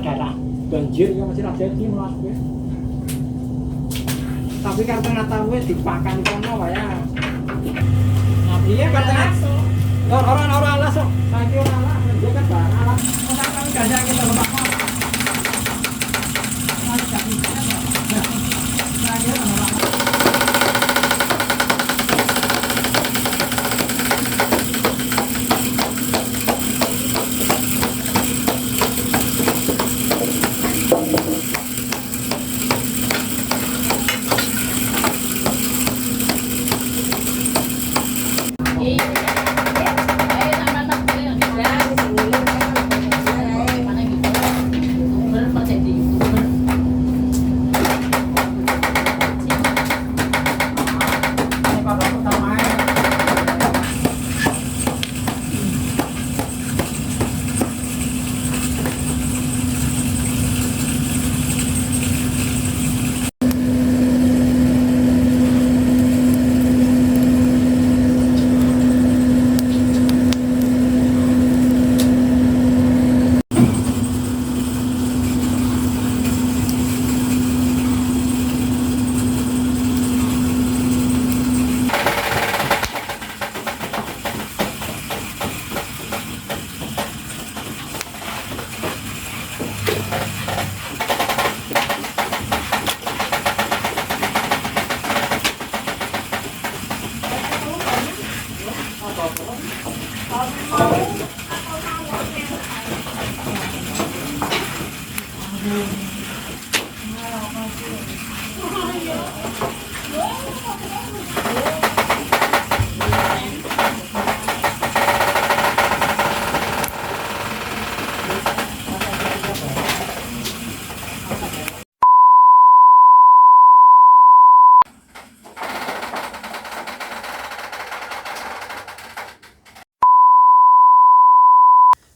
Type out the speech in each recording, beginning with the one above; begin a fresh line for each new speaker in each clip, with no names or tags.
Daerah banjir ya masih ada iki Mas. Tapi kan tengah wis dipakan kono wae ya. Nah, piye kan tengah? Ora alas kok. Saiki ora alas, yo kan barang alas. Ora kan gajah kita Pak.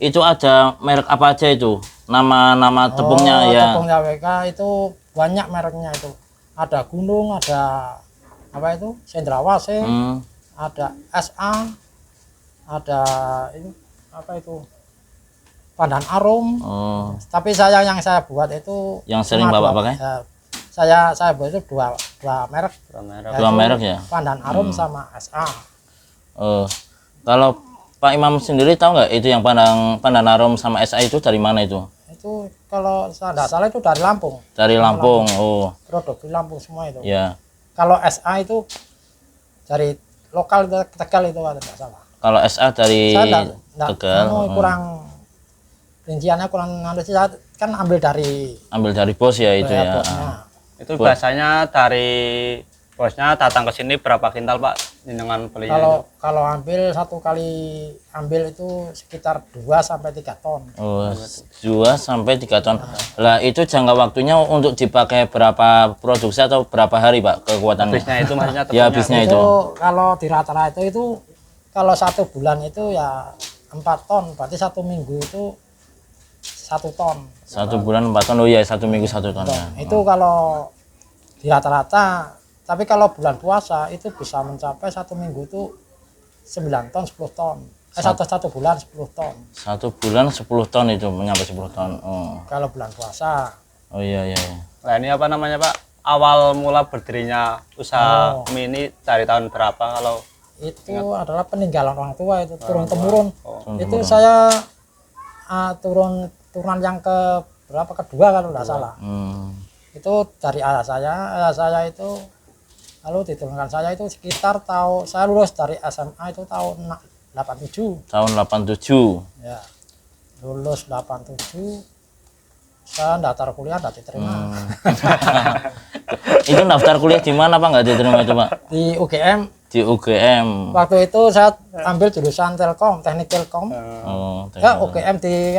Itu ada merek apa aja itu? Nama tepungnya ya.
Tepungnya WK itu banyak mereknya itu. Ada Gunung, ada apa itu? Cendrawasih, ada SA, ada ini apa itu? Pandan Arum.
Oh.
Tapi yang saya buat itu
yang sering Bapak pakai?
Saya buat itu dua merek.
Dua merek ya.
Pandan Arum sama SA.
Kalau Pak Imam sendiri tahu nggak itu yang Pandan Arum sama SA itu dari mana itu?
Itu kalau saya tidak salah itu dari Lampung.
Dari Lampung. Oh.
Produk di Lampung semua itu.
Ya.
Kalau SA itu dari lokal Tegal itu kalau tidak salah.
Kalau SA dari Tegal.
Kurang rinciannya kurang ngantuk sih, kan ambil dari
bos ya itu ya.
Itu biasanya dari bosnya datang ke sini berapa kintal Pak dengan belinya?
Kalau ambil satu kali ambil itu sekitar 2 sampai 3 ton.
Oh, 2 sampai 3 ton. Lah itu jangka waktunya untuk dipakai berapa produksi atau berapa hari Pak kekuatannya?
Habisnya itu maksudnya
ya habisnya itu.
Kalau di rata-rata itu kalau 1 bulan itu ya 4 ton, berarti 1 minggu itu 1 ton.
1 bulan 4 ton. Oh iya, 1 minggu 1 ton ya.
Itu kalau di rata-rata. Tapi kalau bulan puasa itu bisa mencapai 1 minggu itu 9 ton 10 ton. Satu bulan 10 ton.
1 bulan 10 ton itu menyampai 10 ton. Oh.
Kalau bulan puasa.
Oh iya.
Nah ini apa namanya Pak? Awal mula berdirinya usaha mie ini dari tahun berapa kalau?
Itu adalah peninggalan orang tua itu turun temurun. Itu saya turunan yang kedua kalau tidak salah. Itu dari ayah saya itu. Lalu diturunkan saya itu sekitar saya lulus dari SMA itu tahun 87.
Tahun 87.
Ya. Lulus 87. Saya daftar kuliah tidak diterima.
Itu daftar kuliah di mana Pak nggak diterima itu Pak?
Di UGM.
Di UGM.
Waktu itu saya ambil jurusan Telkom, Teknik Telkom. Ya UGM di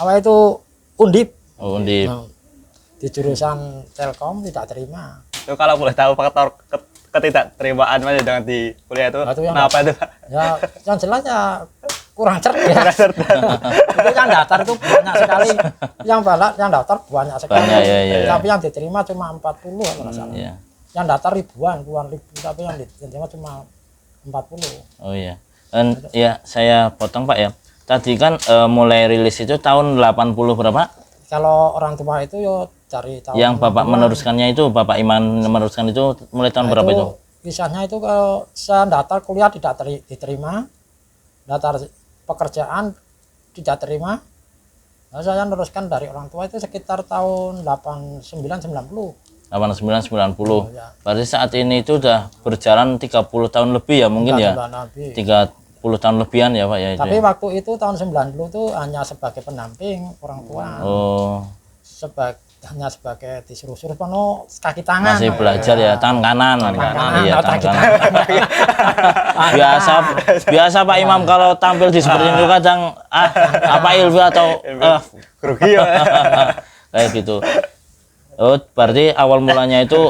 apa itu Undip.
Oh, Undip.
Di jurusan Telkom tidak terima.
Itu kalau boleh tahu faktor ketidakterimaan Mas dengan di kuliah itu.
Nah, itu yang
Kenapa itu, Pak?
Ya yang jelas ya kurang cerdas. Itu yang daftar itu banyak sekali, yang daftar banyak sekali.
Banyak, ya.
Tapi yang diterima cuma 40 kalau nggak salah.
Iya.
Yang daftar ribuan, puluhan ribu, tapi yang diterima cuma 40.
Oh iya. Dan ya saya potong Pak ya. Tadi kan mulai rilis itu tahun 80 berapa?
Kalau orang tua itu yo cari tahun
Yang Bapak
60-an.
meneruskannya itu, Bapak Iman meneruskan itu mulai tahun berapa itu?
Kisahnya itu kalau saya daftar kuliah tidak diterima, daftar pekerjaan tidak terima. Nah, saya meneruskan dari orang tua itu sekitar tahun 89-90.
89-90.
Ya.
Berarti saat ini itu udah berjalan 30 tahun lebih ya mungkin ya? 30 tahun lebihan ya Pak ya itu.
Tapi
Ya?
waktu itu tahun 90 itu hanya sebagai pendamping orang tua.
Oh,
Hanya sebagai disuruh-suruh penuh kaki tangan.
masih belajar ya, tangan kanan.
kanan.
Iya,
Oh,
tangan
kaki
kanan. biasa Pak Imam kalau tampil di seperti itu kadang apa ilmu atau
Grogi ya.
kayak gitu. Oh, berarti awal mulanya itu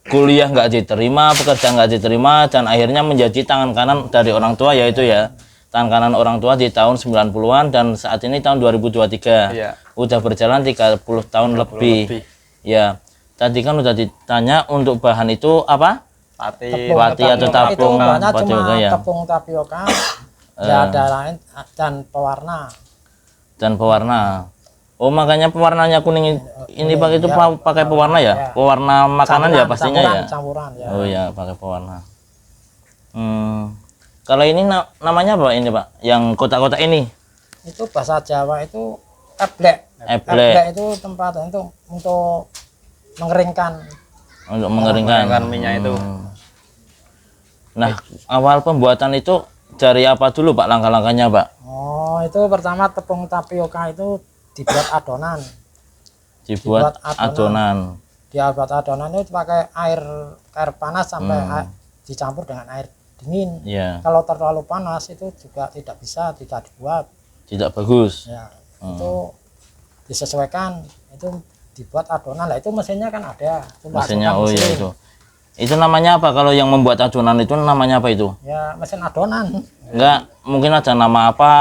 kuliah nggak diterima, pekerjaan nggak diterima, dan akhirnya menjadi tangan kanan dari orang tua yaitu ya. Tangan kanan orang tua di tahun 90-an dan saat ini tahun 2023.
Iya.
Udah berjalan 30 tahun lebih. Ya. Tadi kan udah ditanya untuk bahan itu apa?
Pati.
Wati atau tapung,
itu banyak cuma
tapioka ya.
tepung tapioka, tidak ada lain dan pewarna.
Dan pewarna. Oh, makanya pewarnanya kuning ini Pak itu pakai pewarna ya? Pewarna makanan ya pastinya ya.
Campuran ya.
Oh ya, pakai pewarna. Kalau ini namanya apa ini Pak? Yang kotak-kotak ini?
Itu bahasa Jawa itu eblek.
Eblek.
Eblek itu tempat untuk mengeringkan.
Untuk mengeringkan
minyak itu.
Nah, awal pembuatan itu dari apa dulu Pak langkah-langkahnya Pak?
Oh, itu pertama tepung tapioka itu dibuat adonan.
Dibuat adonan.
Dibuat adonan itu pakai air panas sampai dicampur dengan air dingin.
Iya.
Kalau terlalu panas itu juga tidak dibuat.
Tidak bagus.
Ya, itu disesuaikan. Itu dibuat adonan. Lah itu mesinnya kan ada.
Mesinnya oh iya itu. Itu namanya apa kalau yang membuat adonan itu namanya apa itu?
Ya, mesin adonan.
Enggak, mungkin ada nama apa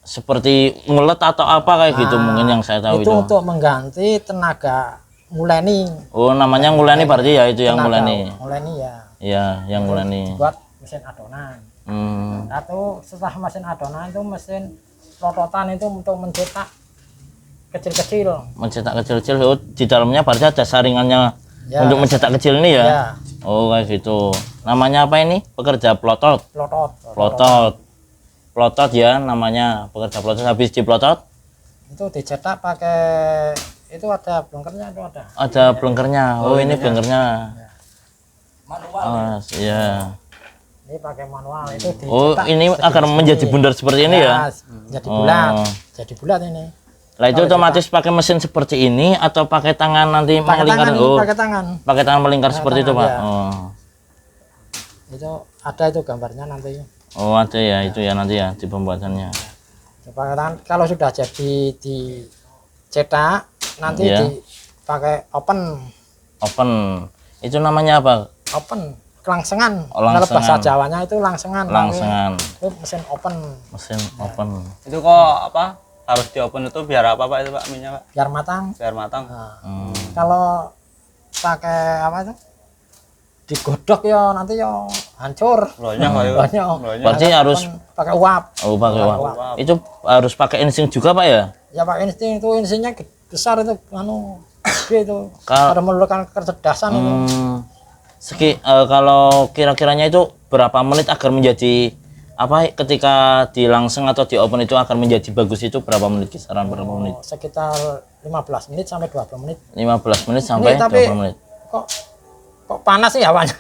seperti ngulet atau apa kayak gitu mungkin yang saya tahu itu.
Untuk mengganti tenaga nguleni.
Oh, namanya nguleni berarti ya itu yang nguleni.
Nguleni ya.
Iya, yang nguleni.
Buat mesin adonan. Atau setelah mesin adonan itu mesin prototan itu untuk mencetak kecil-kecil.
Mencetak kecil-kecil. Oh, di dalamnya berarti ada saringannya
Ya.
untuk mencetak kecil ini ya?
Ya.
Oh, kayak gitu. Namanya apa ini? Pekerja plotot. Plotot ya namanya, pekerja plotot. Habis diplotot
Itu dicetak pakai itu ada blongkernya itu ada.
ada blengkernya. Oh, ini blengkernya.
Manual.
Oh, iya.
Ini pakai manual itu dicetak.
Oh, ini akan menjadi bundar seperti ini ya?
Jadi bulat.
Oh.
Jadi bulat ini.
Lah itu otomatis pakai mesin seperti ini atau pakai tangan nanti
Pakai
melingkar?
tangan,
Oh,
pakai tangan.
pakai tangan melingkar seperti itu,
tangan,
Pak.
ya.
Oh.
Itu ada itu gambarnya nanti.
Oh, ada ya itu ya nanti ya di pembuatannya.
Pakai tangan. Kalau sudah jadi dicetak nanti
Iya.
dipakai open.
Itu namanya apa?
Open kelangsengan.
Oh, langsengan.
Kalau bahasa Jawanya itu langsengan.
Langsengan.
Itu mesin open.
Mesin open.
Itu kok apa? Harus di open itu biar apa Pak itu Pak minyak Pak?
Biar matang.
Biar matang.
Nah, kalau pakai apa itu? Digodok ya nanti ya hancur.
Lonya kayak
Lonya.
Berarti harus
Pakai uap.
oh pakai uap. Itu harus pakai insting juga, Pak ya?
Ya pakai insting itu instingnya besar itu gede itu.
Kalau-
Ada memerlukan kecerdasan itu.
Kalau kira-kiranya itu berapa menit agar menjadi apa ketika dilangseng atau di open itu akan menjadi bagus itu berapa menit kisaran berapa menit?
Sekitar 15 menit sampai 20 menit.
15 menit sampai
Ini tapi
20 menit.
Kok panas sih hawanya?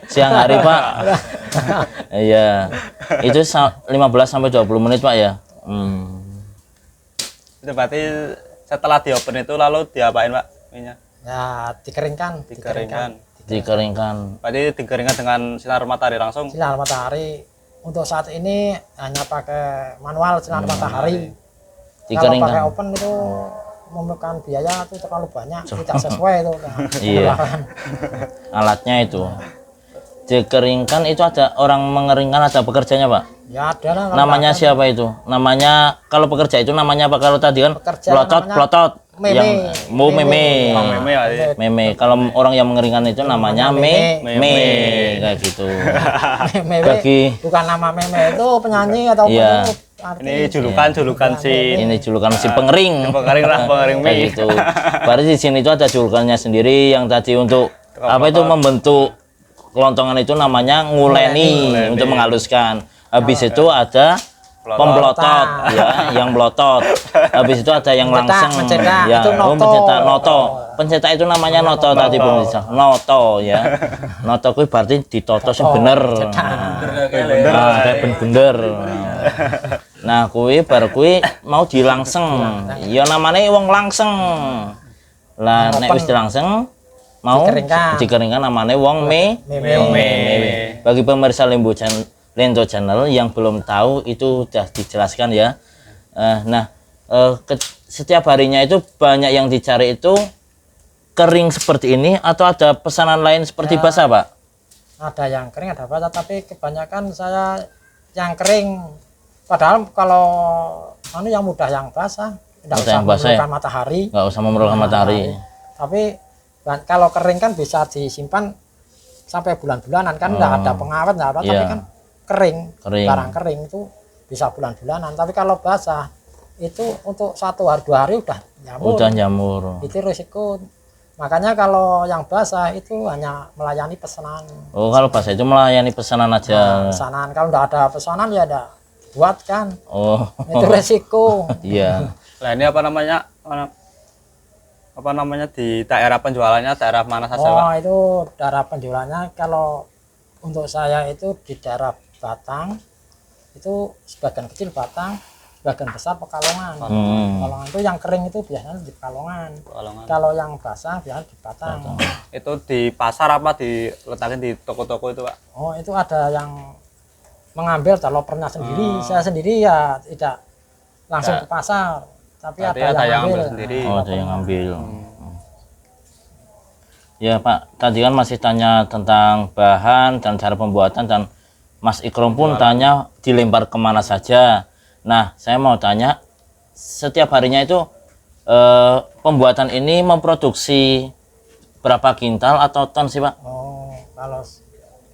Siang hari, Pak. Iya. Itu 15 sampai 20 menit, Pak ya.
Itu berarti setelah di open itu lalu diapain Pak minyak?
Ya dikeringkan.
Dikeringkan.
Berarti dikeringkan dengan sinar matahari langsung.
Sinar matahari untuk saat ini hanya pakai manual sinar matahari. Kalau pakai
Dikeringkan.
open itu memakan biaya itu terlalu banyak, tidak sesuai itu. Nah,
Iya. Alatnya itu dikeringkan, itu ada orang mengeringkan, ada pekerjanya Pak?
Ya ada lah. kalau
Namanya
ada.
siapa itu? Namanya kalau pekerja itu namanya apa? Kalau tadi kan
Pekerja
pelotot,
namanya
pelotot
meme.
yang meme.
Bang Meme ya.
Meme. Kalau orang yang mengeringkan itu namanya
Meme.
me kayak gitu.
Meme,
Bagi
bukan nama meme itu penyanyi atau
Iya.
Ini julukan si
ini julukan si pengering.
pengering lah, pengering
Kayak
mie.
gitu. Berarti di sini itu ada julukannya sendiri yang tadi untuk apa itu membentuk kelontongan itu namanya nguleni untuk menghaluskan. Habis itu ada pemblotot ya, yang blotot. Habis itu ada yang langseng
mencetak.
ya,
Itu noto.
pencetak noto. Pencetak itu namanya noto tadi Bung Rizal. Noto ya. Noto kuwi berarti ditoto sing bener. Nah, kayak bener. Nah, kuwi bar kuwi mau dilangseng. Ya namanya wong langseng. Lah nek wis dilangseng mau dikeringkan namanya wong
Meme.
Bagi pemirsa Lento Channel yang belum tahu itu sudah dijelaskan ya. Setiap harinya itu banyak yang dicari itu kering seperti ini atau ada pesanan lain seperti basah Pak?
Ada yang kering, ada basah, tapi kebanyakan saya yang kering. Padahal kalau yang mudah yang basah, tidak usah memerlukan matahari.
Nggak usah memerlukan matahari.
Tapi kalau kering kan bisa disimpan sampai bulan-bulanan kan, nggak ada pengawet, nggak apa, tapi kan kering, barang kering itu bisa bulan-bulanan. Tapi kalau basah itu untuk 1 hari 2 hari udah nyamur. Itu risiko. Makanya kalau yang basah itu hanya melayani pesanan.
Oh, kalau basah itu melayani pesanan aja.
Pesanan, kalau nggak ada pesanan ya ada buat kan.
Oh,
itu resiko.
Iya.
Nah ini apa namanya di daerah penjualannya, daerah mana saja Pak?
Oh, itu daerah penjualannya kalau untuk saya itu di daerah Batang, itu sebagian kecil Batang, sebagian besar Pekalongan. Pekalongan itu yang kering itu biasanya di Pekalongan. Kalau yang basah biasanya di Batang.
Itu di pasar apa diletakin di toko-toko itu Pak?
Oh, itu ada yang mengambil developernya sendiri. Saya sendiri ya tidak langsung ke pasar, tapi ada yang ambil
sendiri.
Oh, ada yang ambil. Ya Pak, tadi kan masih tanya tentang bahan dan cara pembuatan, dan Mas Ikrom pun tanya dilempar kemana saja. Nah, saya mau tanya, setiap harinya itu pembuatan ini memproduksi berapa kintal atau ton sih Pak?
Oh,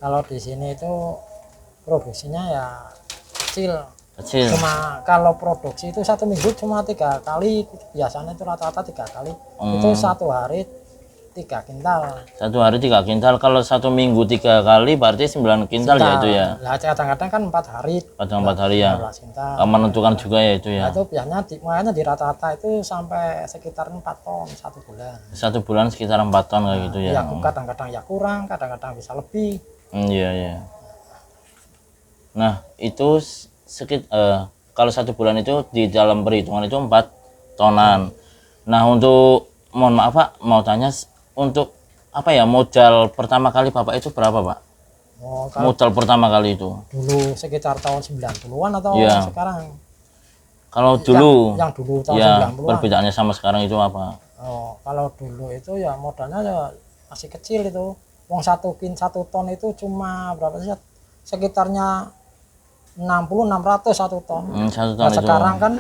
kalau di sini itu produksinya ya kecil. Cuma kalau produksi itu 1 minggu cuma 3 kali, biasanya itu rata-rata 3 kali. Itu 1 hari 3 kintal.
1 hari 3 kintal. Kalau 1 minggu 3 kali berarti 9 kintal ya itu ya.
Lah kadang-kadang kan 4 hari.
Kadang 4 hari ya. Menentukan juga ya itu ya.
Nah, itu biasanya makanya di rata-rata itu sampai sekitar 4 ton 1 bulan.
1 bulan sekitar 4 ton kayak gitu ya.
Ya kadang-kadang ya kurang, kadang-kadang bisa lebih.
Iya iya. Nah, itu kalau 1 bulan itu di dalam perhitungan itu 4 tonan. Nah, untuk mohon maaf Pak, mau tanya untuk apa ya, modal pertama kali Bapak itu berapa Pak?
Oh,
modal pertama kali itu
dulu sekitar tahun 90-an atau sekarang?
Kalau dulu
yang dulu tahun
ya,
90-an.
perbedaannya sama sekarang itu apa?
Oh, kalau dulu itu ya modalnya ya masih kecil itu. Wong 1 ton itu cuma berapa sih? Sekitarnya 60-600 1 ton.
1 ton
Nah,
itu.
sekarang kan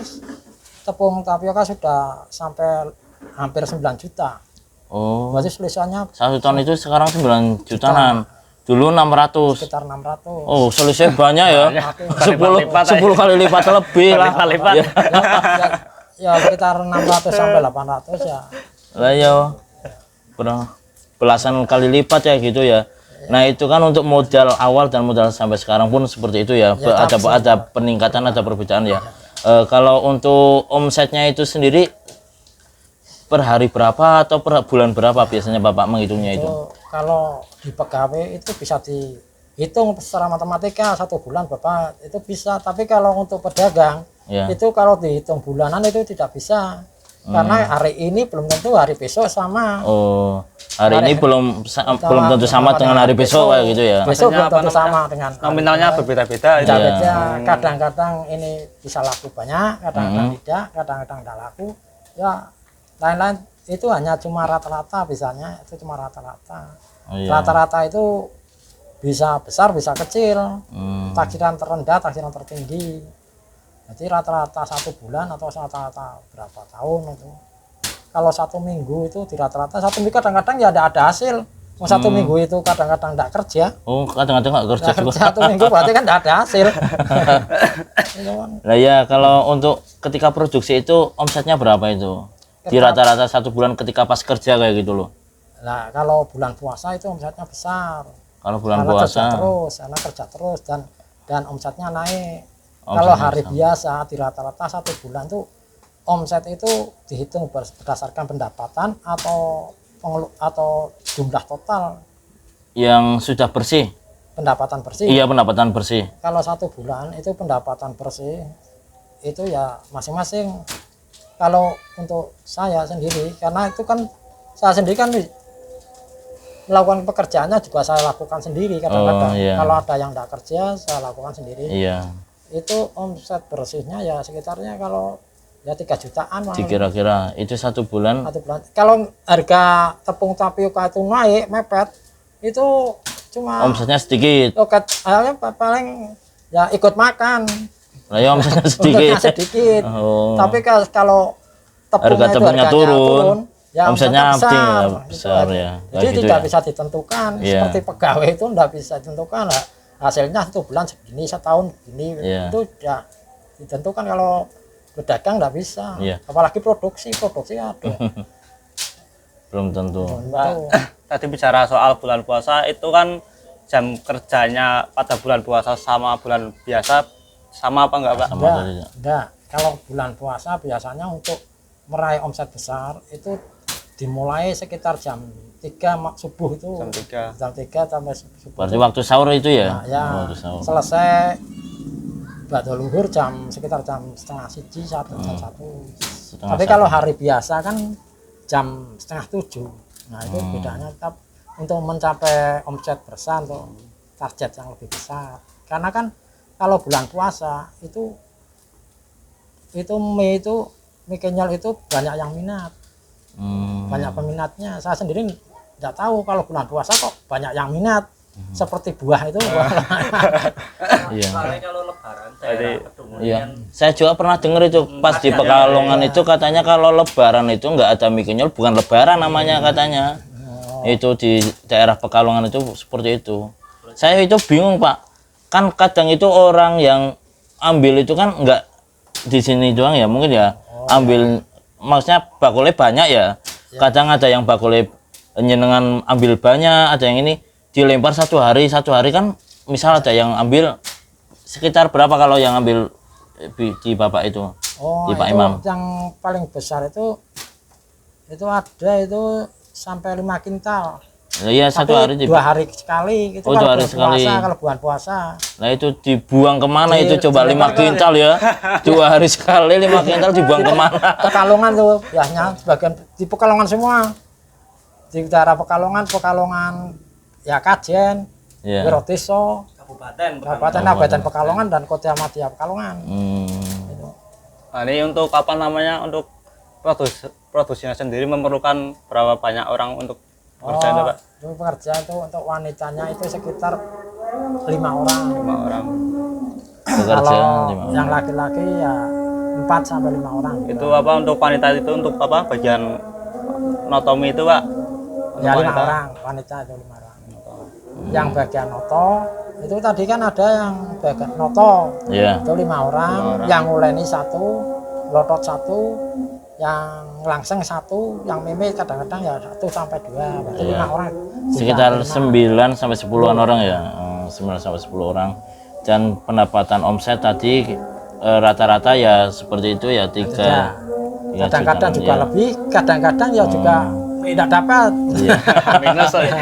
tepung tapioka sudah sampai hampir 9 juta.
Oh.
Berarti selisihnya
1 ton itu sekarang 9 jutaan. Dulu 600.
Sekitar 600.
Oh, selisih banyak ya. 10 kali lipat lebih lah.
Ya sekitar 600 sampai 800 ya.
Lah ya. Belasan kali lipat ya gitu ya. Nah, itu kan untuk modal awal dan modal sampai sekarang pun seperti itu ya. Ada peningkatan, ada perbedaan ya. Kalau untuk omsetnya itu sendiri per hari berapa atau per bulan berapa biasanya Bapak menghitungnya itu?
Kalau di pegawai itu bisa dihitung secara matematika 1 bulan Bapak itu bisa, tapi kalau untuk pedagang itu kalau dihitung bulanan itu tidak bisa. Karena hari ini belum tentu hari besok sama.
Oh, hari ini belum tentu sama dengan hari besok kayak gitu ya.
Besok belum tentu sama dengan
nominalnya berbeda-beda.
Kadang-kadang ini bisa laku banyak, kadang-kadang tidak, kadang-kadang tidak laku. Ya lain-lain itu hanya cuma rata-rata, bisanya itu cuma rata-rata.
Oh, iya.
Rata-rata itu bisa besar bisa kecil, taksiran terendah taksiran tertinggi. Jadi rata-rata 1 bulan atau rata-rata berapa tahun itu. Kalau 1 minggu itu di rata-rata 1 minggu kadang-kadang ya ada hasil. 1 minggu itu kadang-kadang enggak kerja.
Oh, kadang-kadang nggak kerja juga.
1 minggu berarti kan enggak ada hasil.
Nah ya, kalau untuk ketika produksi itu omsetnya berapa itu? Di rata-rata 1 bulan ketika pas kerja kayak gitu loh.
Nah, kalau bulan puasa itu omsetnya besar.
Kalau bulan
Karena kerja
puasa,
terus, karena kerja terus dan omsetnya naik.
Omsetnya
Kalau hari
besar.
biasa di rata-rata 1 bulan tuh omset itu dihitung berdasarkan pendapatan atau jumlah total
yang sudah bersih.
pendapatan bersih.
Iya, pendapatan bersih.
Kalau 1 bulan itu pendapatan bersih itu ya masing-masing. Kalau untuk saya sendiri, karena itu kan saya sendiri kan melakukan pekerjaannya juga saya lakukan sendiri kadang-kadang.
Oh, iya.
Kalau ada yang tidak kerja saya lakukan sendiri.
Iya.
Itu omset bersihnya ya sekitarnya kalau ya 3 jutaan lah.
Kira-kira itu 1 bulan.
1 bulan. Kalau harga tepung tapioka itu naik mepet itu cuma
Omsetnya sedikit.
loket paling ya ikut makan.
Lah ya omsetnya
Untungnya
sedikit.
sedikit.
Oh.
Tapi kalau tepungnya itu
Tepungnya
harganya
turun,
ya
omsetnya
besar,
besar ya.
Jadi
Kayak gitu
tidak
ya.
bisa ditentukan.
Iya.
Seperti pegawai itu tidak bisa ditentukan. Nah, hasilnya 1 bulan segini, setahun begini.
Iya.
Itu tidak ditentukan. Kalau berdagang tidak bisa.
Iya.
Apalagi produksi ada.
Belum tentu.
Pak, tadi bicara soal bulan puasa itu kan jam kerjanya pada bulan puasa sama bulan biasa sama apa enggak Pak?
Sama
Enggak,
tadi, ya.
enggak. Kalau bulan puasa biasanya untuk meraih omset besar itu dimulai sekitar jam 3 subuh itu.
Jam 3.
Jam 3 sampai subuh.
Berarti waktu sahur itu ya?
Nah, ya
Waktu sahur.
selesai badal luhur sekitar jam 1:30 jam 1.
Setengah
Tapi
satu.
kalau hari biasa kan jam 6:30. Nah itu bedanya tetap untuk mencapai omset besar untuk target yang lebih besar. Karena kan kalau bulan puasa itu mie kenyal itu banyak yang minat, banyak peminatnya. Saya sendiri nggak tahu kalau bulan puasa kok banyak yang minat. Seperti buah itu.
Iya.
Kalau lebaran
Jadi
Iya. Saya juga pernah dengar itu pas di Pekalongan itu katanya kalau lebaran itu nggak ada mie kenyal, bukan lebaran namanya katanya. Itu di daerah Pekalongan itu seperti itu. Saya itu bingung Pak. Kan kadang itu orang yang ambil itu kan nggak di sini doang ya, mungkin ya ambil, maksudnya bakulnya banyak ya. Kadang ada yang bakulnya nyenengan ambil banyak, ada yang ini dilempar satu hari kan, misal ada yang ambil sekitar berapa kalau yang ambil di Bapak itu,
Oh,
di Pak
itu
Imam?
yang paling besar itu ada itu sampai 5 kintal.
Iya, satu hari
Tapi 2 hari sekali itu
Oh, 2
kalau
hari
bulan
sekali.
puasa, kalau bulan puasa.
Nah itu dibuang kemana itu coba 5
dilempar ke-
kintal ya, 2 hari sekali 5 kintal dibuang kemana?
Pekalongan tuh biasanya sebagian di Pekalongan semua. Di daerah Pekalongan ya Kajen,
Iya.
Wiroteso,
kabupaten
Kabupaten Pekalongan dan Kota Madya Pekalongan. Itu.
nah, ini untuk apa namanya untuk produksinya sendiri memerlukan berapa banyak orang untuk bekerja itu, Pak?
Itu pekerja itu untuk wanitanya itu sekitar 5 orang.
5 orang.
Bekerja
Kalau
5 orang.
yang laki-laki ya 4 sampai 5 orang.
Itu apa untuk wanita itu untuk apa? Bagian notomi itu, Pak? Untuk
Ya 5
wanita.
orang, wanita itu 5 orang. Yang bagian noto itu tadi kan ada yang bagian noto
Iya.
itu 5 orang, yang nguleni 1, lotot 1, yang langseng 1, yang meme kadang-kadang ya 1 sampai 2, berarti
Iya.
5 orang.
Sekitar
Jika
9 sampai 10-an orang ya. 9 sampai 10 orang. Dan pendapatan omset tadi rata-rata ya seperti itu ya 3.
kadang-kadang juga
ya.
lebih, kadang-kadang ya juga tidak dapat.
Iya.
Minus ya.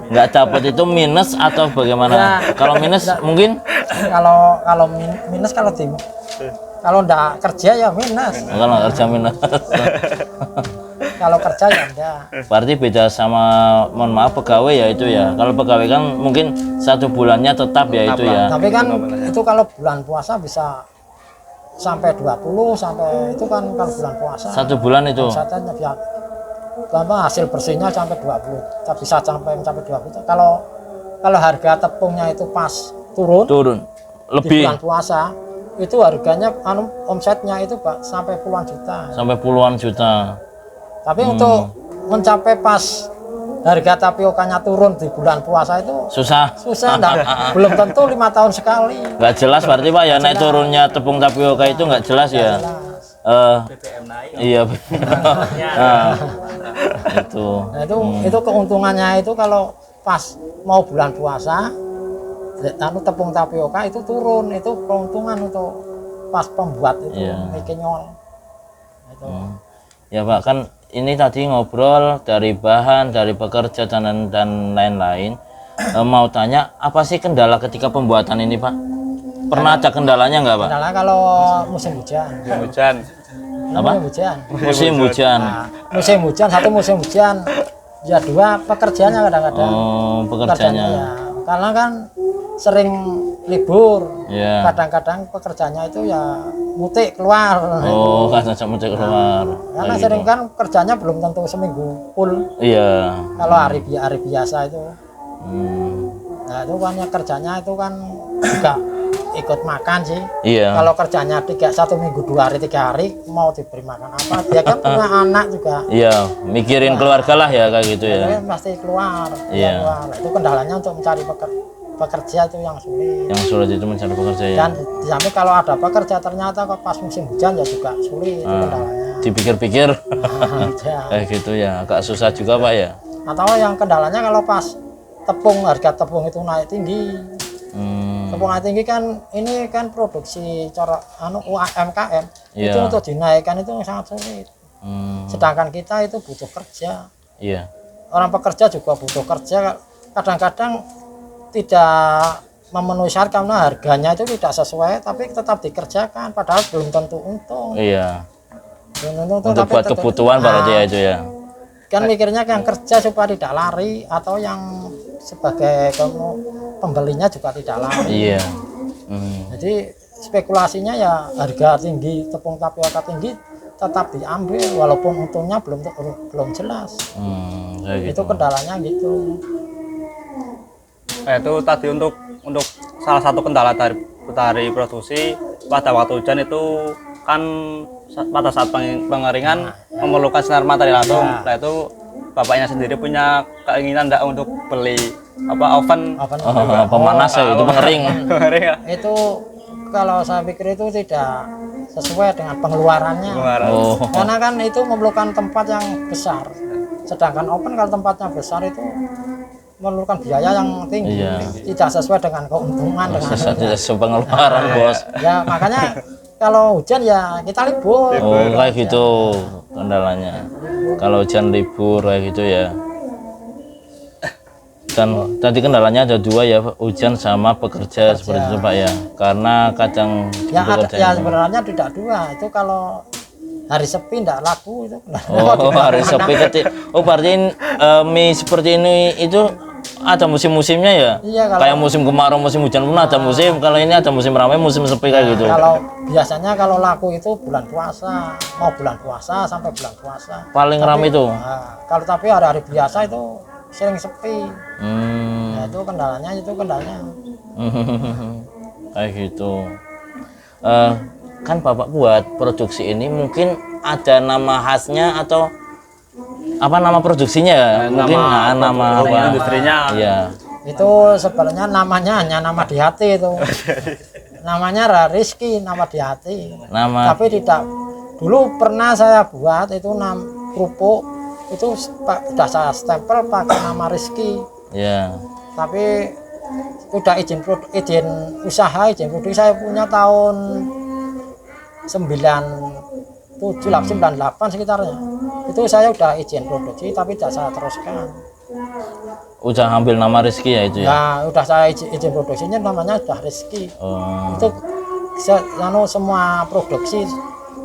Nggak dapat itu minus atau bagaimana?
Ya.
Kalau minus mungkin
kalau minus kalau enggak kerja ya minus.
kalau nggak kerja minus.
Kalau kerja ya enggak.
Berarti beda sama, mohon maaf, pegawai ya itu ya. Kalau pegawai kan mungkin 1 bulannya tetap ya itu ya.
Tapi kan itu kalau bulan puasa bisa sampai 20 sampai itu kan kalau bulan puasa.
1 bulan itu.
Omsetnya biar hasil bersihnya sampai 20. Bisa sampai 20. Kalau harga tepungnya itu pas turun di
Lebih
bulan puasa itu harganya omsetnya itu sampai puluhan juta.
sampai puluhan juta.
Tapi untuk mencapai pas harga tapiokanya turun di bulan puasa itu
Susah.
belum tentu 5 tahun sekali.
Nggak jelas berarti Pak ya, naik turunnya tepung tapioka itu nggak jelas ya.
BBM naik.
Iya. Nah, itu.
Nah, itu keuntungannya itu kalau pas mau bulan puasa tepung tapioka itu turun, itu keuntungan untuk pas pembuat itu kenyol. Itu.
Ya Pak, kan ini tadi ngobrol dari bahan, dari pekerja dan lain-lain. Mau tanya, apa sih kendala ketika pembuatan ini Pak? Pernah ada kendalanya nggak Pak?
Kendala kalau musim hujan.
Hujan.
Apa?
Musim hujan.
Musim hujan.
Nah, musim hujan, satu musim hujan. Ya dua pekerjaannya kadang-kadang.
Oh, pekerjaannya.
Ya. Karena kan sering libur.
Ya.
Kadang-kadang pekerjaannya itu ya mutik keluar.
Oh, kan sampai keluar.
Karena
Kayak
sering
gitu.
kan kerjanya belum tentu seminggu full.
Iya.
Kalau hari biasa itu.
Hmm.
Nah itu kan ya kerjanya itu kan juga ikut makan sih.
Iya.
Kalau kerjanya 1 minggu 2 hari 3 hari mau diberi makan apa? Dia kan punya anak juga.
Iya, mikirin keluarga lah ya kayak gitu ya.
Dia pasti keluar. Dia
Iya.
keluar. Nah, itu kendalanya untuk mencari pekerja itu yang sulit.
Yang sulit itu mencari pekerja ya.
Dan di samping kalau ada pekerja ternyata kok pas musim hujan ya juga sulit itu kendalanya.
Dipikir-pikir
Ya.
kayak gitu ya, agak susah juga Pak ya.
Atau yang kendalanya kalau pas harga tepung itu naik tinggi. Tepung naik tinggi kan ini kan produksi cara UMKM itu
Iya.
untuk dinaikkan itu sangat sulit. Sedangkan kita itu butuh kerja.
Iya.
Orang pekerja juga butuh kerja. Kadang-kadang tidak memenuhi syarat karena harganya itu tidak sesuai, tapi tetap dikerjakan. Padahal belum tentu untung.
Iya.
Belum tentu untung,
Untuk
tapi
buat
tetap-
kebutuhan berarti ya itu ya.
Kan mikirnya yang kerja supaya tidak lari atau yang sebagai pembelinya juga tidak lari.
Iya.
Jadi spekulasinya ya harga tinggi, tepung tapioka tinggi tetap diambil walaupun untungnya belum jelas.
Kayak gitu.
Itu kendalanya gitu.
Itu tadi untuk salah satu kendala dari produksi pada waktu hujan itu kan pada saat pengeringan memerlukan sinar matahari langsung. Nah itu bapaknya sendiri punya keinginan enggak untuk beli oven
Pemanas ya itu pengering.
pengering ya?
Itu kalau saya pikir itu tidak sesuai dengan pengeluarannya.
Oh.
Karena kan itu memerlukan tempat yang besar. Sedangkan oven kalau tempatnya besar itu memerlukan biaya yang tinggi.
Iya.
Tidak sesuai dengan keuntungan dengan
Tidak sesuai pengeluaran bos.
ya makanya kalau hujan ya kita libur.
Oh kayak gitu kendalanya. Kalau hujan libur kayak gitu ya. Dan tadi kendalanya ada 2 ya, hujan sama pekerja seperti itu Pak ya. Karena kadang
Ya ada,
pekerjaan-
ya sebenarnya tidak 2 itu kalau hari sepi tidak laku itu.
Oh hari sepi Oh berarti mie seperti ini itu ada musim-musimnya ya?
Iya, kalau-
Kayak musim kemarau, musim hujan pun ada musim. Kalau ini ada musim ramai, musim sepi kayak gitu.
Kalau biasanya kalau laku itu bulan puasa, mau bulan puasa sampai bulan puasa.
Paling ramai itu.
Nah, kalau tapi hari-hari biasa itu sering sepi.
Hmm.
Nah, itu kendalanya.
Kayak gitu. Kan Bapak buat produksi ini mungkin ada nama khasnya atau apa nama produksinya ya? Mungkin nama apa?
Industrinya.
Iya.
Itu sebenarnya namanya hanya nama di hati itu. Namanya Rizky, nama di hati.
Nama
Tapi tidak. Dulu pernah saya buat itu kerupuk itu sudah saya stempel pakai nama Rizky.
ya.
Tapi udah izin usaha, izin produksi saya punya tahun 98 sekitarnya. Itu saya udah izin produksi tapi tidak saya teruskan.
Udah ambil nama Rizky ya itu ya.
Ya udah saya izin produksinya namanya udah Rizky.
Oh.
Itu semua produksi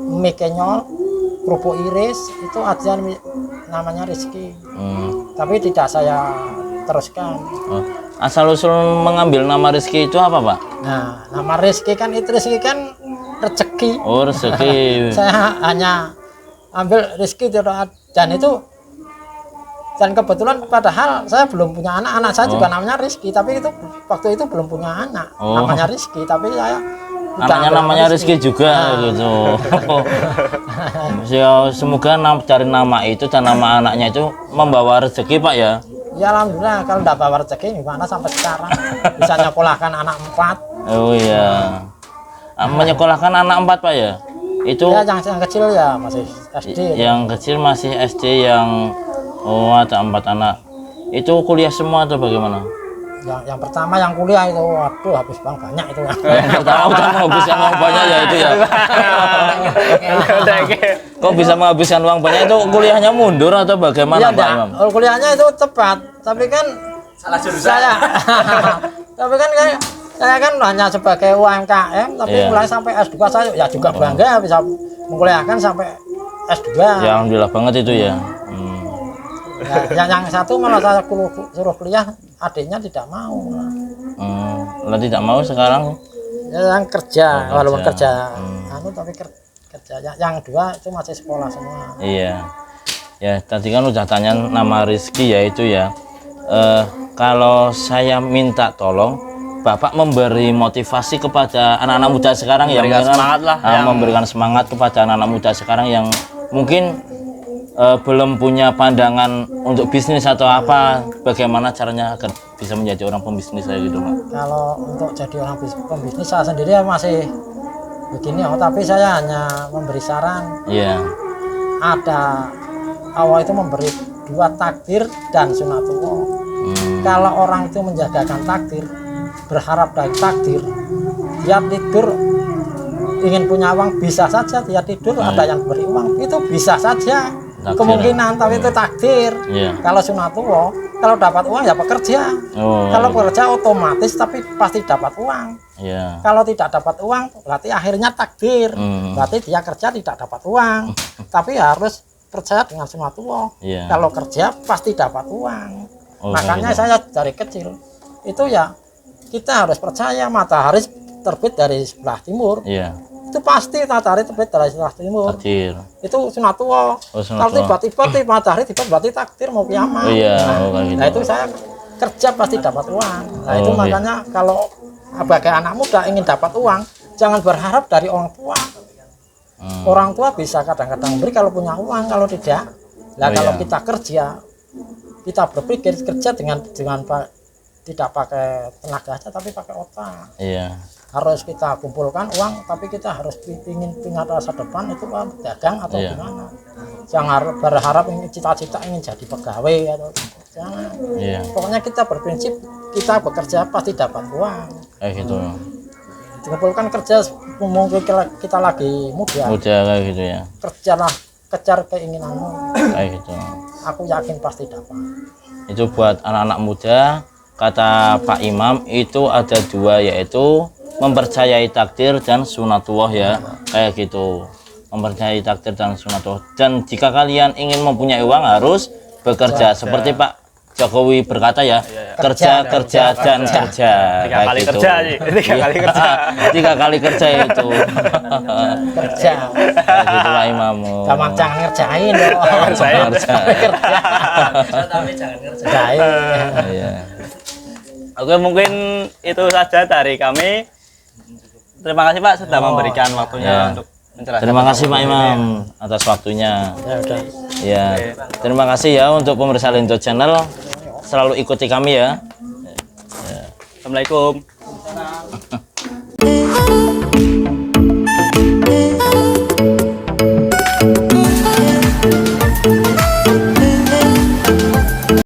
mie kenyal, kerupuk iris itu aja namanya Rizky. Tapi tidak saya teruskan.
Oh. Asal usul mengambil nama Rizky itu apa Pak?
Nah, nama Rizky kan rezeki.
Oh, rezeki.
Saya hanya ambil rezeki dan itu, dan kebetulan padahal saya belum punya anak, anak saya juga namanya Rizky, tapi itu waktu itu belum punya anak, namanya Rizky, tapi saya
anaknya namanya Rizky juga gitu. Ya, semoga dari nama itu dan nama anaknya itu membawa rezeki Pak ya.
Ya alhamdulillah, kalau enggak bawa rezeki gimana sampai sekarang bisa nyekolahkan anak 4.
Oh iya. Menyekolahkan anak 4 Pak ya. Itu
Ya yang kecil ya masih SD.
yang kecil masih SD, yang ada 4 anak. Itu kuliah semua atau bagaimana?
Yang pertama yang kuliah itu, waduh habis uang banyak itu ya.
Yang pertama udah menghabiskan uang banyak ya itu ya. Kok bisa menghabiskan uang banyak, itu kuliahnya mundur atau bagaimana
Iya,
Pak Imam?
kuliahnya itu tepat, tapi kan
Salah jurusan.
saya tapi kan saya kan hanya sebagai UMKM, tapi
Iya.
mulai sampai S2 saya ya juga bangga bisa mengkuliahkan sampai S2.
Ya alhamdulillah banget itu ya.
Yang satu malah saya suruh kuliah, adiknya tidak mau.
Lah tidak mau sekarang.
Ya, yang kerja, walaupun kerja, tapi kerja. Yang dua itu masih sekolah semua.
Iya. Ya tadi kan udah tanya nama Rizky ya itu ya. Kalau saya minta tolong Bapak memberi motivasi kepada anak-anak muda sekarang yang
Memberikan semangat lah,
memberikan semangat kepada anak-anak muda sekarang yang mungkin belum punya pandangan untuk bisnis atau apa, bagaimana caranya agar bisa menjadi orang pembisnis saya gitu Pak.
Kalau untuk jadi orang pembisnis saya sendiri ya masih begini, tapi saya hanya memberi saran.
Iya.
Ada Allah itu memberi 2 takdir dan sunatullah. Kalau orang itu menjagakan takdir, berharap dari takdir, dia tidur ingin punya uang, bisa saja dia tidur ada yang beri uang, itu bisa saja
Takdir.
kemungkinan, tapi itu takdir.
Iya.
Kalau sunatullah, kalau dapat uang ya bekerja. Kalau bekerja otomatis tapi pasti dapat uang.
Iya.
Kalau tidak dapat uang berarti akhirnya takdir. Berarti dia kerja tidak dapat uang. Tapi harus percaya dengan sunatullah.
Iya.
Kalau kerja pasti dapat uang. Makanya
gitu.
saya dari kecil itu ya kita harus percaya matahari terbit dari sebelah timur.
Iya.
Itu pasti matahari terbit dari sebelah timur.
Takdir.
Itu sunatullah.
Sunatullah.
Kalau tiba-tiba matahari tiba berarti takdir mau kiamat.
Iya, kayak gitu.
Nah itu saya kerja pasti dapat uang. Nah itu
iya.
makanya kalau sebagai anak muda ingin dapat uang, jangan berharap dari orang tua. Orang tua bisa kadang-kadang beri kalau punya uang, kalau tidak. Nah kalau
iya.
kita kerja, kita berpikir kerja dengan tidak pakai tenaga aja tapi pakai otak.
Iya.
Harus kita kumpulkan uang, tapi kita harus ingin punya masa depan itu kan dagang atau
Iya.
gimana. Jangan berharap ingin cita-cita ingin jadi pegawai atau jangan.
Iya.
Pokoknya kita berprinsip kita bekerja pasti dapat uang.
Kayak gitu.
Kumpulkan kerja mungkin kita lagi muda,
Kayak gitu ya.
kerjalah, kejar keinginanmu.
Kayak gitu.
Aku yakin pasti dapat.
Itu buat anak-anak muda, kata Pak Imam itu ada 2, yaitu mempercayai takdir dan sunatullah ya. Kayak gitu. Mempercayai takdir dan sunatullah. Dan jika kalian ingin mempunyai uang harus bekerja. Seperti Pak Jokowi berkata ya, kerja, dan kerja.
3 kali
gitu.
kerja sih. 3 kali kerja.
3 kali kerja itu.
Kerja.
Kayak gitu Pak Imam.
Gampang jangan ngerjain dong.
Kerja.
Tapi jangan kerja.
Kerjain.
Iya.
Oke, mungkin itu saja dari kami. Terima kasih Pak sudah memberikan waktunya
Ya.
untuk menjelaskan.
Terima kasih Pak Imam atas waktunya.
Ya udah.
Ya, terima kasih ya untuk pemirsa Lento Channel, selalu ikuti kami ya.
Assalamualaikum.